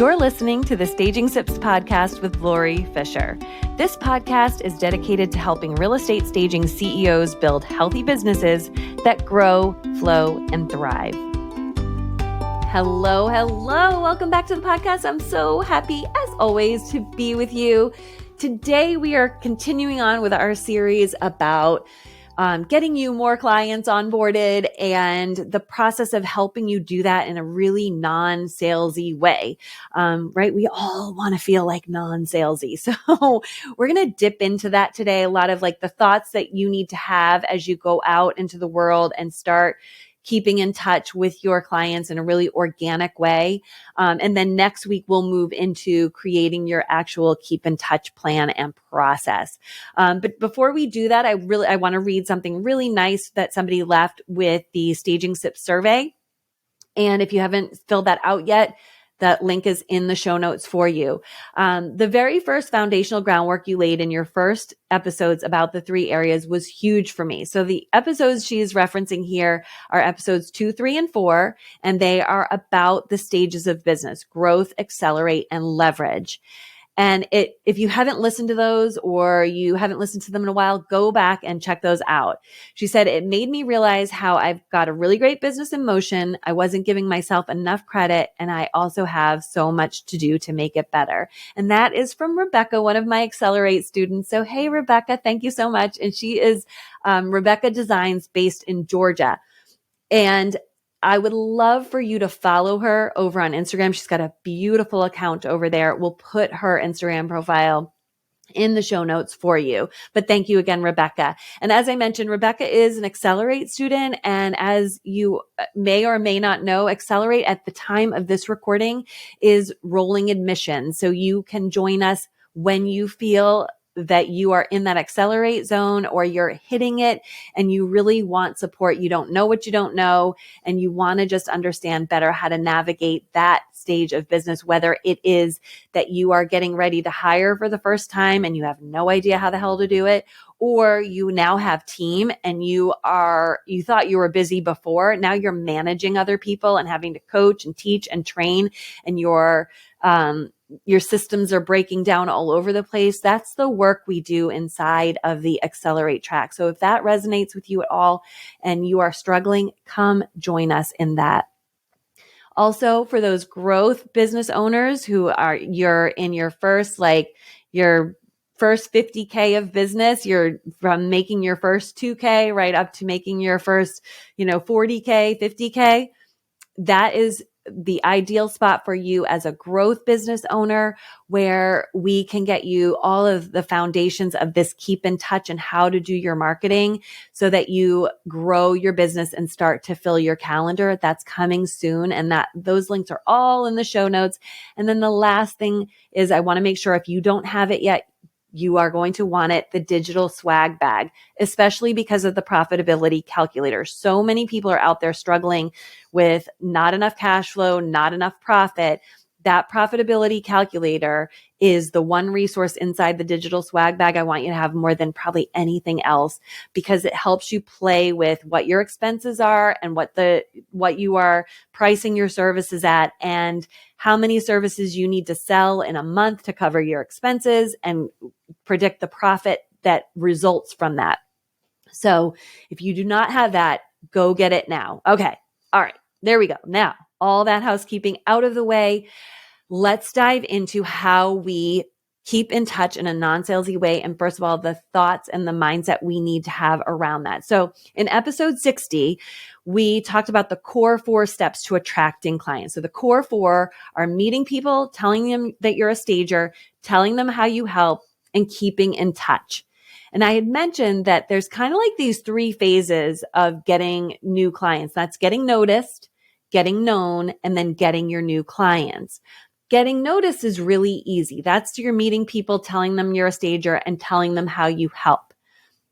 You're listening to the Staging Sips podcast with Lori Fisher. This podcast is dedicated to helping real estate staging CEOs build healthy businesses that grow, flow, and thrive. Hello. Welcome back to the podcast. I'm so happy, as always, to be with you. Today, we are continuing on with our series about getting you more clients onboarded and the process of helping you do that in a really non-salesy way, right? We all want to feel like non-salesy. So we're going to dip into that today. A lot of like the thoughts that you need to have as you go out into the world and start keeping in touch with your clients in a really organic way. And then next week, we'll move into creating your actual keep in touch plan and process. But before we do that, I want to read something really nice that somebody left with the Staging Sip survey. And if you haven't filled that out yet, that link is in the show notes for you. The very first foundational groundwork you laid in your first episodes about the 3 areas was huge for me. So the episodes she's referencing here are episodes 2, 3, and 4, and they are about the stages of business: growth, accelerate, and leverage. And if you haven't listened to those or you haven't listened to them in a while, go back and check those out. She said, it made me realize how I've got a really great business in motion. I wasn't giving myself enough credit, and I also have so much to do to make it better. And that is from Rebecca, one of my Accelerate students. So, hey, Rebecca, thank you so much. And she is Rebecca Designs based in Georgia. And I would love for you to follow her over on Instagram. She's got a beautiful account over there. We'll put her Instagram profile in the show notes for you. But thank you again, Rebecca. And as I mentioned, Rebecca is an Accelerate student. And as you may or may not know, Accelerate at the time of this recording is rolling admission. So you can join us when you feel that you are in that Accelerate zone or you're hitting it and you really want support. You don't know what you don't know, and you want to just understand better how to navigate that stage of business, whether it is that you are getting ready to hire for the first time and you have no idea how the hell to do it, or you now have team and you thought you were busy before. Now you're managing other people and having to coach and teach and train, and your systems are breaking down all over the place. That's the work we do inside of the Accelerate track. So if that resonates with you at all and you are struggling, come join us in that. Also, for those growth business owners you're in your first 50K of business, you're from making your first 2K right up to making your first, 40K, 50K. That is the ideal spot for you as a growth business owner, where we can get you all of the foundations of this keep in touch and how to do your marketing so that you grow your business and start to fill your calendar. That's coming soon. And those links are all in the show notes. And then the last thing is, I want to make sure if you don't have it yet, you are going to want it, the digital swag bag, especially because of the profitability calculator. So many people are out there struggling with not enough cash flow, not enough profit. That profitability calculator is the one resource inside the digital swag bag I want you to have more than probably anything else, because it helps you play with what your expenses are and what you are pricing your services at, and how many services you need to sell in a month to cover your expenses and predict the profit that results from that. So if you do not have that, go get it now. Okay. All right. There we go. Now, all that housekeeping out of the way, let's dive into how we keep in touch in a non-salesy way. And first of all, the thoughts and the mindset we need to have around that. So in episode 60, we talked about the core 4 steps to attracting clients. So the core 4 are meeting people, telling them that you're a stager, telling them how you help, and keeping in touch. And I had mentioned that there's kind of like these 3 phases of getting new clients. That's getting noticed, getting known, and then getting your new clients. Getting noticed is really easy. That's you're meeting people, telling them you're a stager, and telling them how you help.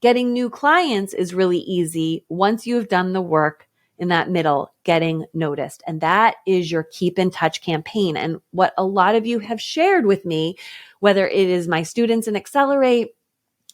Getting new clients is really easy once you've done the work in that middle, getting noticed. And that is your keep in touch campaign. And what a lot of you have shared with me, whether it is my students in Accelerate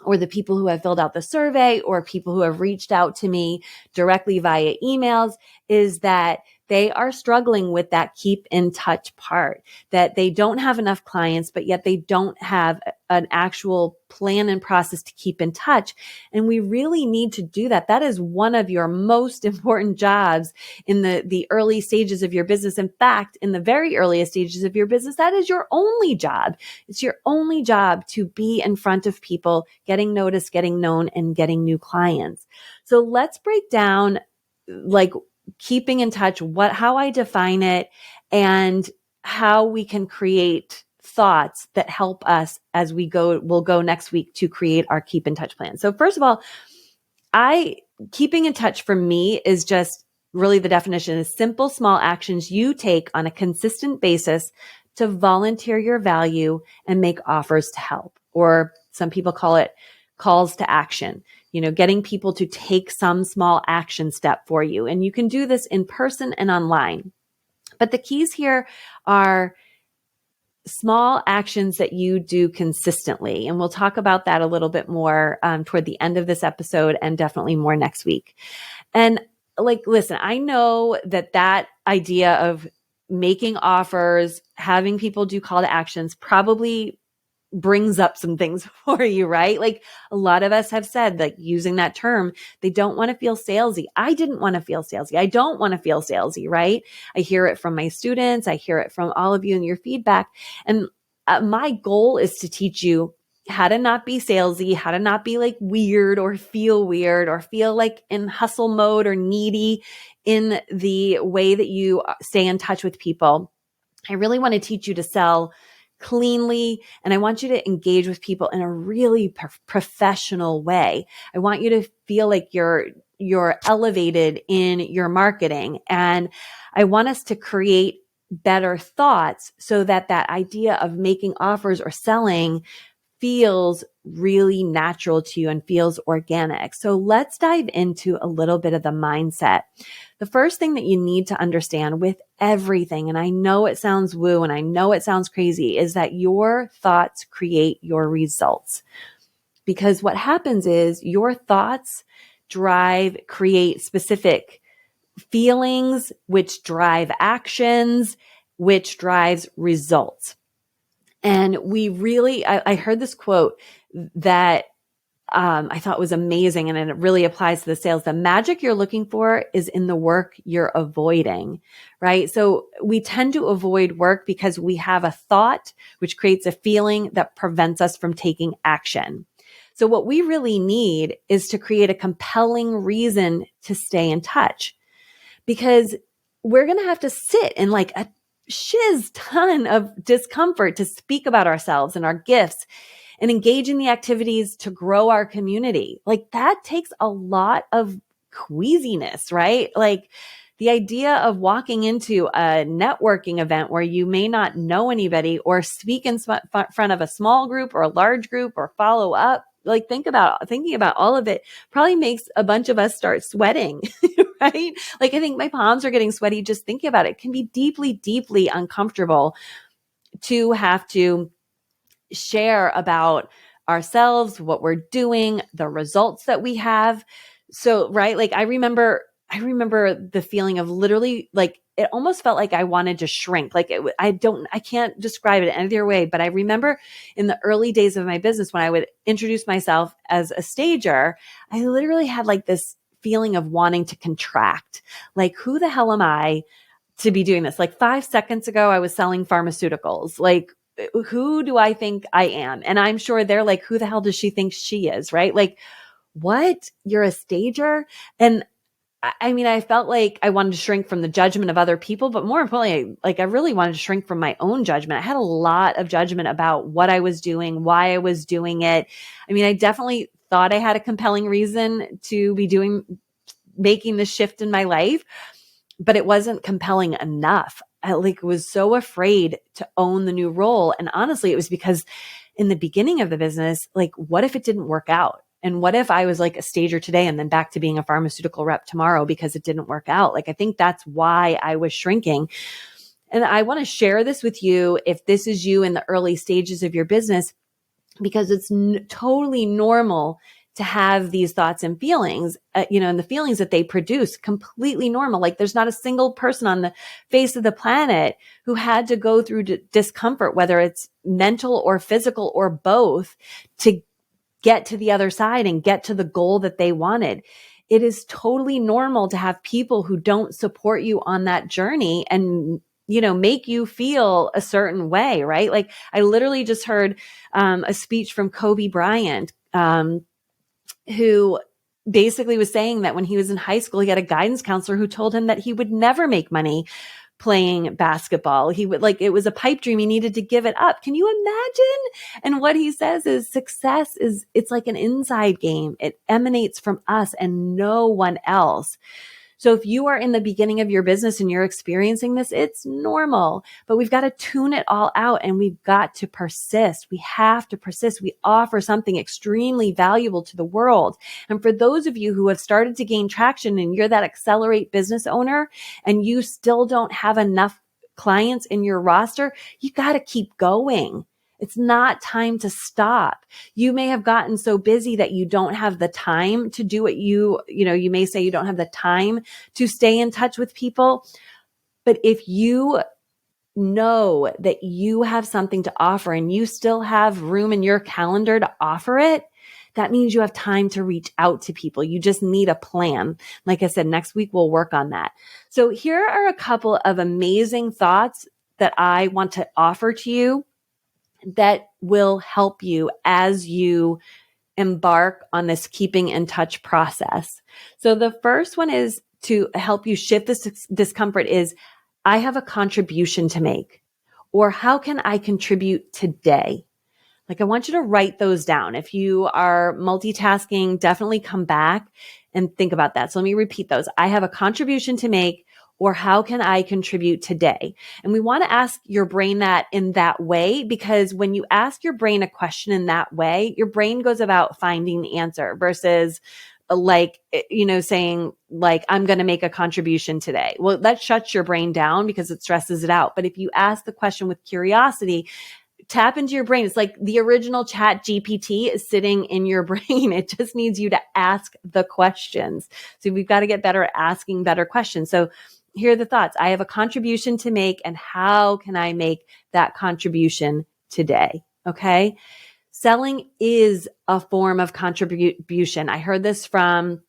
or the people who have filled out the survey or people who have reached out to me directly via emails, is that they are struggling with that keep in touch part, that they don't have enough clients, but yet they don't have an actual plan and process to keep in touch. And we really need to do that. That is one of your most important jobs in the early stages of your business. In fact, in the very earliest stages of your business, that is your only job. It's your only job to be in front of people, getting noticed, getting known, and getting new clients. So let's break down like keeping in touch, how I define it, and how we can create thoughts that help us as we'll go next week to create our keep in touch plan. So first of all, keeping in touch for me is just really the definition is simple, small actions you take on a consistent basis to volunteer your value and make offers to help. Or some people call it calls to action, getting people to take some small action step for you. And you can do this in person and online. But the keys here are small actions that you do consistently. And we'll talk about that a little bit more toward the end of this episode and definitely more next week. And listen, I know that idea of making offers, having people do call to actions probably brings up some things for you, right? Like a lot of us have said, using that term, they don't want to feel salesy. I didn't want to feel salesy. I don't want to feel salesy, right? I hear it from my students. I hear it from all of you in your feedback. And my goal is to teach you how to not be salesy, how to not be weird or feel like in hustle mode or needy in the way that you stay in touch with people. I really want to teach you to sell cleanly, and I want you to engage with people in a really professional way. I want you to feel like you're elevated in your marketing, and I want us to create better thoughts so that idea of making offers or selling feels really natural to you and feels organic. So let's dive into a little bit of the mindset. The first thing that you need to understand with everything, and I know it sounds woo and I know it sounds crazy, is that your thoughts create your results. Because what happens is your thoughts create specific feelings, which drive actions, which drives results. And I heard this quote that I thought was amazing, and it really applies to the sales. The magic you're looking for is in the work you're avoiding, right? So we tend to avoid work because we have a thought, which creates a feeling that prevents us from taking action. So what we really need is to create a compelling reason to stay in touch, because we're going to have to sit in a shiz ton of discomfort to speak about ourselves and our gifts and engage in the activities to grow our community. That takes a lot of queasiness, right? The idea of walking into a networking event where you may not know anybody or speak in front of a small group or a large group or follow up, thinking about all of it probably makes a bunch of us start sweating, right? I think my palms are getting sweaty just thinking about it. It can be deeply, deeply uncomfortable to have to share about ourselves, what we're doing, the results that we have. So, right. I remember the feeling of literally it almost felt like I wanted to shrink. I can't describe it any other way, but I remember in the early days of my business, when I would introduce myself as a stager, I literally had this feeling of wanting to contract. Who the hell am I to be doing this? 5 seconds ago, I was selling pharmaceuticals. Who do I think I am? And I'm sure they're who the hell does she think she is? Right? What? You're a stager? And I felt like I wanted to shrink from the judgment of other people, but more importantly, I really wanted to shrink from my own judgment. I had a lot of judgment about what I was doing, why I was doing it. I definitely thought I had a compelling reason to be making this shift in my life, but it wasn't compelling enough. I was so afraid to own the new role. And honestly, it was because in the beginning of the business, what if it didn't work out? And what if I was a stager today and then back to being a pharmaceutical rep tomorrow because it didn't work out? I think that's why I was shrinking. And I want to share this with you if this is you in the early stages of your business, because it's totally normal to have these thoughts and feelings, and the feelings that they produce, completely normal. Like there's not a single person on the face of the planet who had to go through discomfort, whether it's mental or physical or both, to get to the other side and get to the goal that they wanted. It is totally normal to have people who don't support you on that journey and make you feel a certain way, right? Like I literally just heard a speech from Kobe Bryant, who basically was saying that when he was in high school, he had a guidance counselor who told him that he would never make money playing basketball. He would it was a pipe dream. He needed to give it up. Can you imagine? And what he says is success it's like an inside game. It emanates from us and no one else. So if you are in the beginning of your business and you're experiencing this, it's normal, but we've got to tune it all out and we've got to persist. We have to persist. We offer something extremely valuable to the world. And for those of you who have started to gain traction and you're that accelerate business owner and you still don't have enough clients in your roster, you got to keep going. It's not time to stop. You may have gotten so busy that you don't have the time to do what you may say you don't have the time to stay in touch with people. But if you know that you have something to offer and you still have room in your calendar to offer it, that means you have time to reach out to people. You just need a plan. Like I said, next week we'll work on that. So here are a couple of amazing thoughts that I want to offer to you that will help you as you embark on this keeping in touch process. So the first one is to help you shift this discomfort is, I have a contribution to make, or how can I contribute today? Like I want you to write those down. If you are multitasking, definitely come back and think about that. So let me repeat those. I have a contribution to make, or how can I contribute today? And we want to ask your brain that in that way, because when you ask your brain a question in that way, your brain goes about finding the answer versus saying I'm going to make a contribution today. Well, that shuts your brain down because it stresses it out. But if you ask the question with curiosity, tap into your brain. It's like the original Chat GPT is sitting in your brain. It just needs you to ask the questions. So we've got to get better at asking better questions. So here are the thoughts. I have a contribution to make, and how can I make that contribution today? Okay. Selling is a form of contribution. I heard this from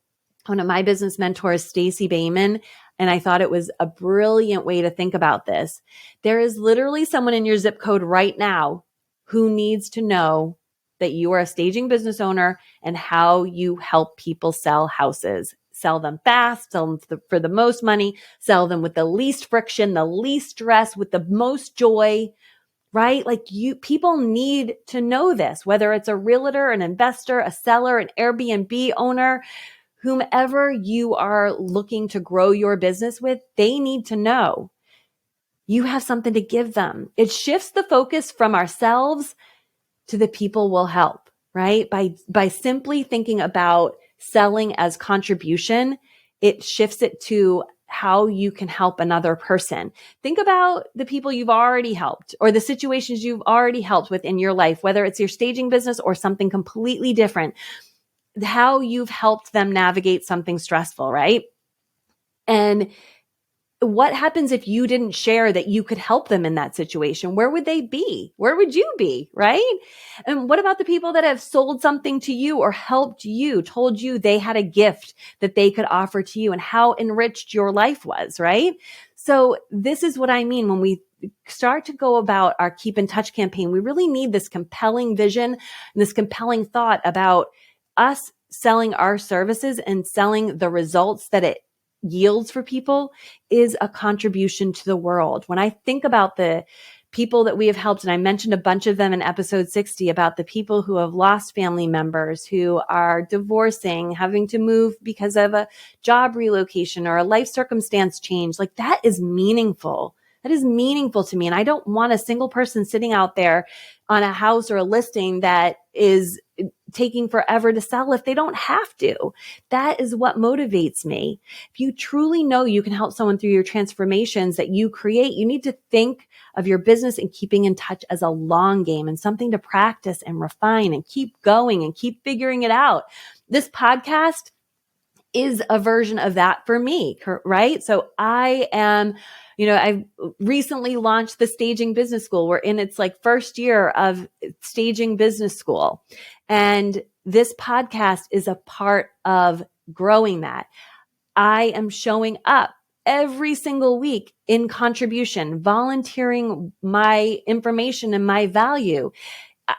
one of my business mentors, Stacey Bayman, and I thought it was a brilliant way to think about this. There is literally someone in your zip code right now who needs to know that you are a staging business owner and how you help people sell houses. Sell them fast, sell them for the most money, sell them with the least friction, the least stress, with the most joy, right? Like people need to know this, whether it's a realtor, an investor, a seller, an Airbnb owner, whomever you are looking to grow your business with, they need to know you have something to give them. It shifts the focus from ourselves to the people we'll help, right? By simply thinking about selling as contribution, it shifts it to how you can help another person. Think about the people you've already helped or the situations you've already helped with in your life, whether it's your staging business or something completely different, how you've helped them navigate something stressful, right? And what happens if you didn't share that you could help them in that situation? Where would they be? Where would you be? Right? And what about the people that have sold something to you or helped you, told you they had a gift that they could offer to you and how enriched your life was, right? So this is what I mean when we start to go about our Keep in Touch campaign. We really need this compelling vision and this compelling thought about us selling our services and selling the results that it yields for people is a contribution to the world. When I think about the people that we have helped, and I mentioned a bunch of them in episode 60 about the people who have lost family members, who are divorcing, having to move because of a job relocation or a life circumstance change, like that is meaningful. That is meaningful to me. And I don't want a single person sitting out there on a house or a listing that is taking forever to sell if they don't have to. That is what motivates me. If you truly know you can help someone through your transformations that you create, you need to think of your business and keeping in touch as a long game and something to practice and refine and keep going and keep figuring it out. This podcast is a version of that for me, right? So I am, I've recently launched the Staging Business School. We're in its like first year of Staging Business School. And this podcast is a part of growing that. I am showing up every single week in contribution, volunteering my information and my value.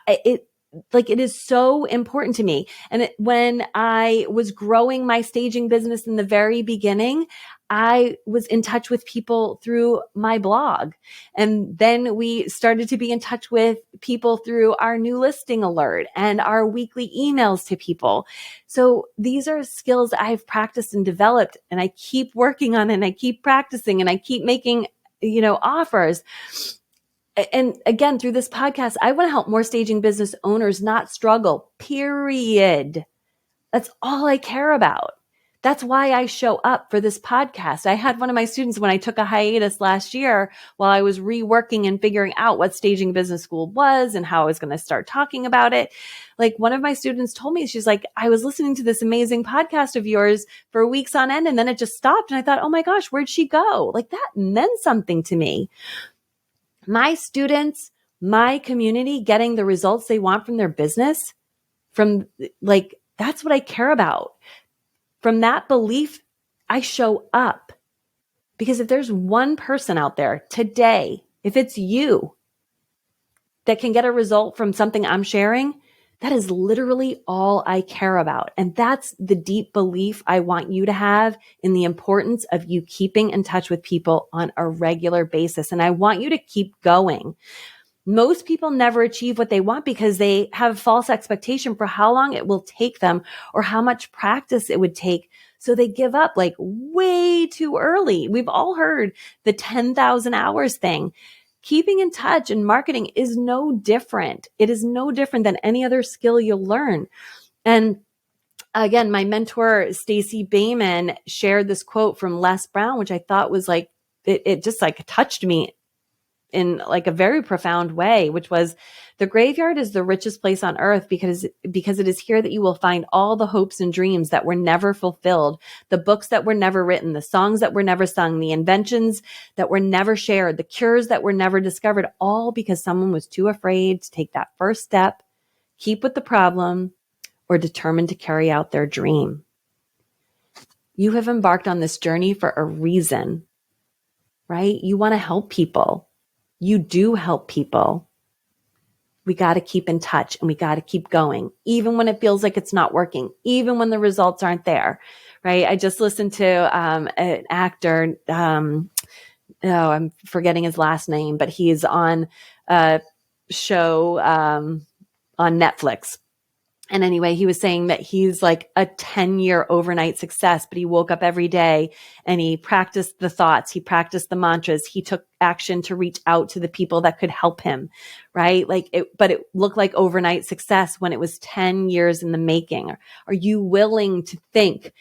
It is so important to me. And when I was growing my staging business in the very beginning, I was in touch with people through my blog. And then we started to be in touch with people through our new listing alert and our weekly emails to people. So these are skills I've practiced and developed, and I keep working on it, and I keep practicing, and I keep making, offers. And again, through this podcast, I want to help more staging business owners not struggle, period. That's all I care about. That's why I show up for this podcast. I had one of my students when I took a hiatus last year while I was reworking and figuring out what Staging Business School was and how I was going to start talking about it. Like one of my students told me, she's like, I was listening to this amazing podcast of yours for weeks on end, and then it just stopped. And I thought, oh my gosh, where'd she go? Like that meant something to me. My students, my community getting the results they want from their business, that's what I care about. From that belief, I show up. Because if there's one person out there today, if it's you that can get a result from something I'm sharing, that is literally all I care about. And that's the deep belief I want you to have in the importance of you keeping in touch with people on a regular basis. And I want you to keep going. Most people never achieve what they want because they have a false expectation for how long it will take them or how much practice it would take. So they give up like way too early. We've all heard the 10,000 hours thing. Keeping in touch and marketing is no different. It is no different than any other skill you'll learn. And again, my mentor, Stacey Bayman, shared this quote from Les Brown, which I thought was like, it just like touched me in like a very profound way, which was, the graveyard is the richest place on earth because it is here that you will find all the hopes and dreams that were never fulfilled, the books that were never written, the songs that were never sung, the inventions that were never shared, the cures that were never discovered, all because someone was too afraid to take that first step, keep with the problem, or determined to carry out their dream. You have embarked on this journey for a reason, right? You want to help people. You do help people. We got to keep in touch and we got to keep going, even when it feels like it's not working, even when the results aren't there, right? I just listened to an actor, I'm forgetting his last name, but he's on a show on Netflix. And anyway, he was saying that he's like a 10-year overnight success, but he woke up every day and he practiced the thoughts. He practiced the mantras. He took action to reach out to the people that could help him, right? But it looked like overnight success when it was 10 years in the making. Are you willing to think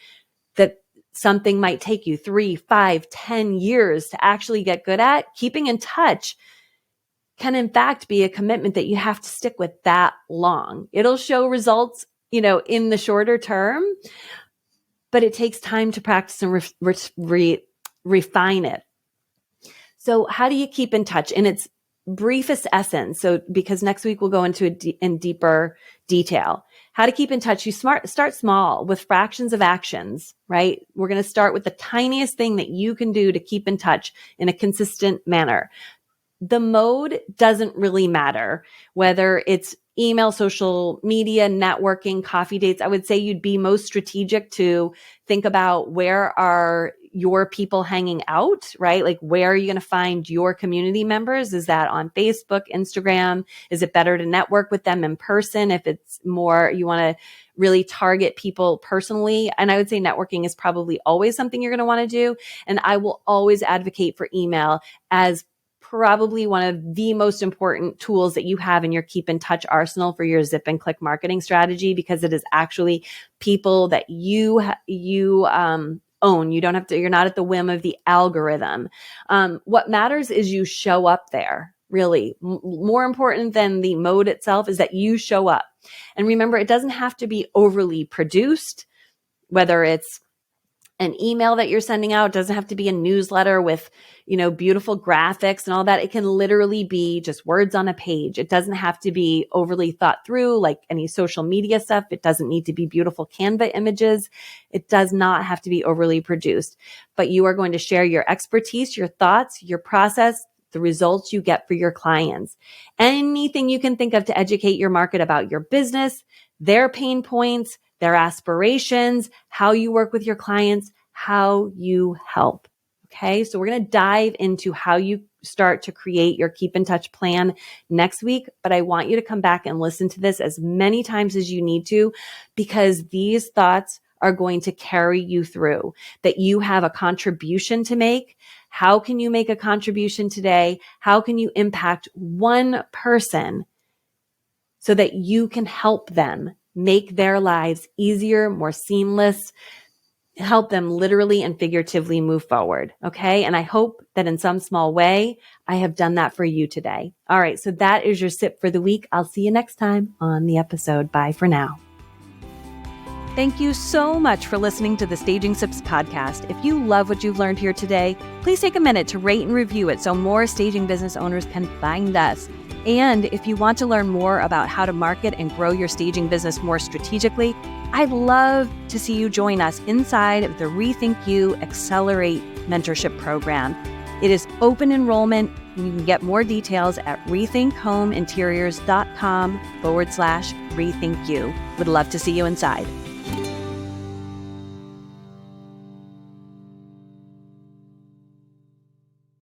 that something might take you 3, 5, 10 years to actually get good at? Keeping in touch can in fact be a commitment that you have to stick with that long. It'll show results, in the shorter term, but it takes time to practice and refine it. So how do you keep in touch? In its briefest essence, so because next week we'll go into in deeper detail, how to keep in touch. You start small with fractions of actions, right? We're going to start with the tiniest thing that you can do to keep in touch in a consistent manner. The mode doesn't really matter, whether it's email, social media, networking, coffee dates. I would say you'd be most strategic to think about, where are your people hanging out, right? Like, where are you going to find your community members? Is that on Facebook, Instagram? Is it better to network with them in person? If it's more, you want to really target people personally. And I would say networking is probably always something you're going to want to do. And I will always advocate for email as probably one of the most important tools that you have in your keep in touch arsenal for your zip and click marketing strategy, because it is actually people that you own. You don't have to, you're not at the whim of the algorithm. What matters is you show up there. Really, more important than the mode itself is that you show up. And remember, it doesn't have to be overly produced, whether it's an email that you're sending out. It doesn't have to be a newsletter with, beautiful graphics and all that. It can literally be just words on a page. It doesn't have to be overly thought through like any social media stuff. It doesn't need to be beautiful Canva images. It does not have to be overly produced, but you are going to share your expertise, your thoughts, your process, the results you get for your clients. Anything you can think of to educate your market about your business, their pain points, their aspirations, how you work with your clients, how you help. Okay, so we're going to dive into how you start to create your keep in touch plan next week. But I want you to come back and listen to this as many times as you need to, because these thoughts are going to carry you through, that you have a contribution to make. How can you make a contribution today? How can you impact one person so that you can help them make their lives easier, more seamless, help them literally and figuratively move forward. Okay. And I hope that in some small way, I have done that for you today. All right. So that is your sip for the week. I'll see you next time on the episode. Bye for now. Thank you so much for listening to the Staging Sips podcast. If you love what you've learned here today, please take a minute to rate and review it so more staging business owners can find us. And if you want to learn more about how to market and grow your staging business more strategically, I'd love to see you join us inside of the Rethink You Accelerate Mentorship Program. It is open enrollment. You can get more details at rethinkhomeinteriors.com/rethinkyou. Would love to see you inside.